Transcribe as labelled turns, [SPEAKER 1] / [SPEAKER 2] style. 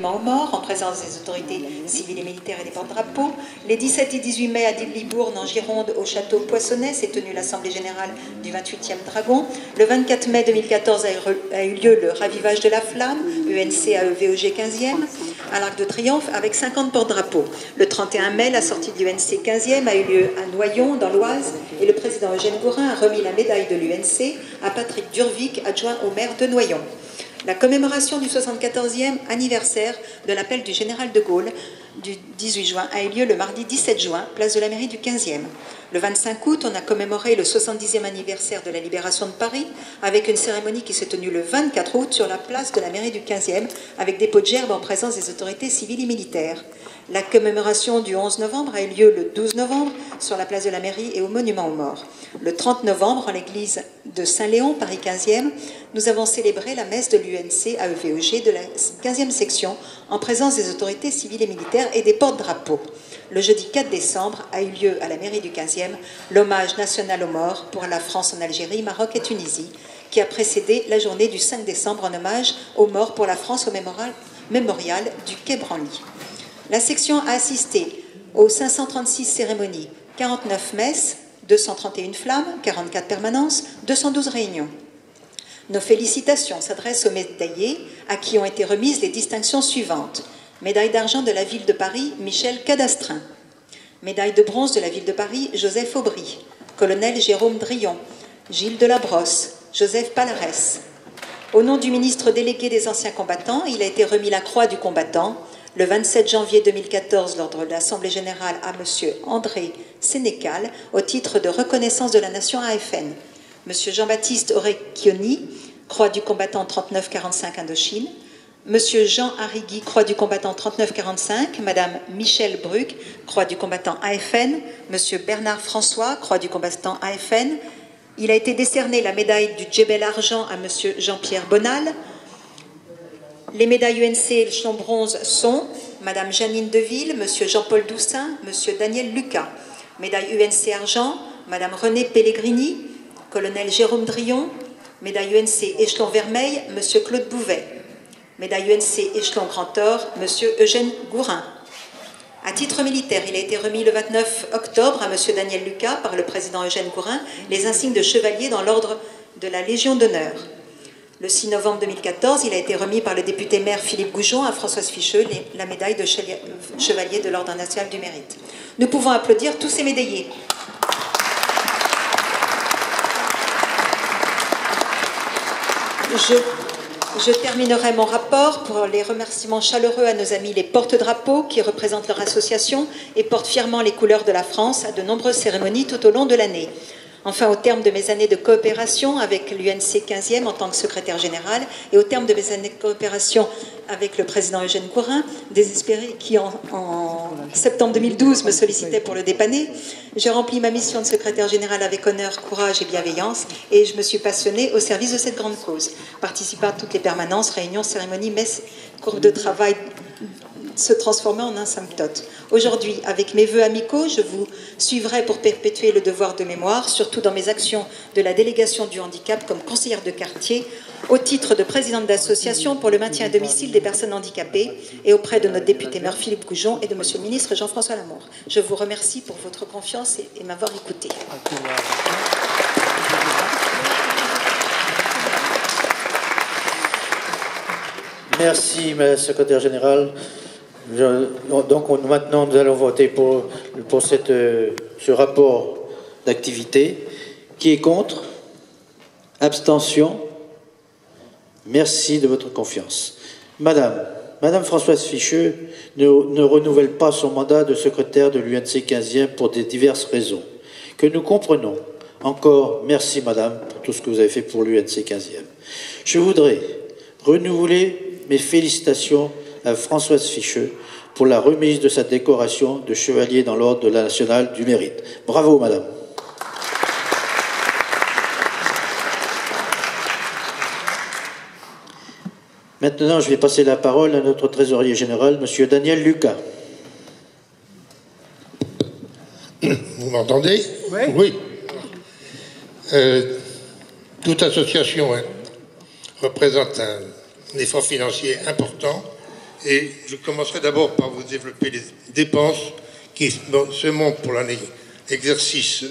[SPEAKER 1] aux morts, en présence des autorités civiles et militaires et des porte-drapeaux. Les 17 et 18 mai à Libourne, en Gironde, au château Poissonnet, s'est tenue l'Assemblée générale du 28e Dragon. Le 24 mai 2014 a eu lieu le ravivage de la flamme, UNC AEVOG 15e, à l'Arc de Triomphe, avec 50 porte-drapeaux. Le 31 mai, la sortie de l'UNC 15e a eu lieu à Noyon, dans l'Oise, et le président Eugène Gourin a remis la médaille de l'UNC à Patrick Durvic, adjoint au maire de Noyon. La commémoration du 74e anniversaire de l'appel du général de Gaulle du 18 juin a eu lieu le mardi 17 juin, place de la mairie du 15e. Le 25 août, on a commémoré le 70e anniversaire de la libération de Paris avec une cérémonie qui s'est tenue le 24 août sur la place de la mairie du 15e avec des pots de gerbe en présence des autorités civiles et militaires. La commémoration du 11 novembre a eu lieu le 12 novembre sur la place de la mairie et au monument aux morts. Le 30 novembre, en l'église de Saint-Léon, Paris 15e, nous avons célébré la messe de l'UNC AEVOG de la 15e section en présence des autorités civiles et militaires et des porte-drapeaux. Le jeudi 4 décembre a eu lieu à la mairie du 15e l'hommage national aux morts pour la France en Algérie, Maroc et Tunisie, qui a précédé la journée du 5 décembre en hommage aux morts pour la France au mémorial du Quai Branly. La section a assisté aux 536 cérémonies, 49 messes, 231 flammes, 44 permanences, 212 réunions. Nos félicitations s'adressent aux médaillés à qui ont été remises les distinctions suivantes. Médaille d'argent de la ville de Paris, Michel Cadastrin. Médaille de bronze de la ville de Paris, Joseph Aubry. Colonel Jérôme Drillon. Gilles Delabrosse. Joseph Palarès. Au nom du ministre délégué des anciens combattants, il a été remis la croix du combattant le 27 janvier 2014 lors de l'Assemblée générale à M. André Sénécal au titre de reconnaissance de la nation AFN. M. Jean-Baptiste Orecchioni, croix du combattant 39-45 Indochine. M. Jean Arrigui, croix du combattant 39-45. Mme Michèle Bruck, croix du combattant AFN. M. Bernard François, croix du combattant AFN. Il a été décerné la médaille du Djebel Argent à M. Jean-Pierre Bonal. Les médailles UNC échelon bronze sont Mme Janine Deville, M. Jean-Paul Doussin, M. Daniel Lucas. Médaille UNC argent, Mme Renée Pellegrini, Colonel Jérôme Drillon. Médaille UNC échelon vermeil, M. Claude Bouvet. Médaille UNC échelon grand or, M. Eugène Gourin. À titre militaire, il a été remis le 29 octobre à M. Daniel Lucas par le président Eugène Gourin les insignes de chevalier dans l'ordre de la Légion d'honneur. Le 6 novembre 2014, il a été remis par le député maire Philippe Goujon à Françoise Ficheux la médaille de chevalier de l'Ordre national du mérite. Nous pouvons applaudir tous ces médaillés. Je terminerai mon rapport pour les remerciements chaleureux à nos amis les porte-drapeaux qui représentent leur association et portent fièrement les couleurs de la France à de nombreuses cérémonies tout au long de l'année. Enfin, au terme de mes années de coopération avec l'UNC 15e en tant que secrétaire général et au terme de mes années de coopération avec le président Eugène Gourin, désespéré qui en septembre 2012 me sollicitait pour le dépanner, j'ai rempli ma mission de secrétaire général avec honneur, courage et bienveillance et je me suis passionnée au service de cette grande cause, participant à toutes les permanences, réunions, cérémonies, messes, cours de travail se transformer en un symptote. Aujourd'hui, avec mes vœux amicaux, je vous suivrai pour perpétuer le devoir de mémoire, surtout dans mes actions de la délégation du handicap comme conseillère de quartier, au titre de présidente d'association pour le maintien à domicile des personnes handicapées et auprès de notre député maire Philippe Goujon et de monsieur le ministre Jean-François Lamour. Je vous remercie pour votre confiance et m'avoir écouté.
[SPEAKER 2] Merci, Madame la secrétaire générale. Donc maintenant, nous allons voter pour ce rapport d'activité. Qui est contre? Abstention? Merci de votre confiance. Madame Françoise Ficheux ne renouvelle pas son mandat de secrétaire de l'UNC 15e pour des diverses raisons que nous comprenons. Encore merci, Madame, pour tout ce que vous avez fait pour l'UNC 15e. Je voudrais renouveler mes félicitations à Françoise Ficheux pour la remise de sa décoration de chevalier dans l'ordre de la nationale du mérite. Bravo, Madame. Maintenant, je vais passer la parole à notre trésorier général, Monsieur Daniel Lucas.
[SPEAKER 3] Vous m'entendez? Oui. Toute association représente un effort financier important Et je commencerai d'abord par vous développer les dépenses qui se montent pour l'année exercice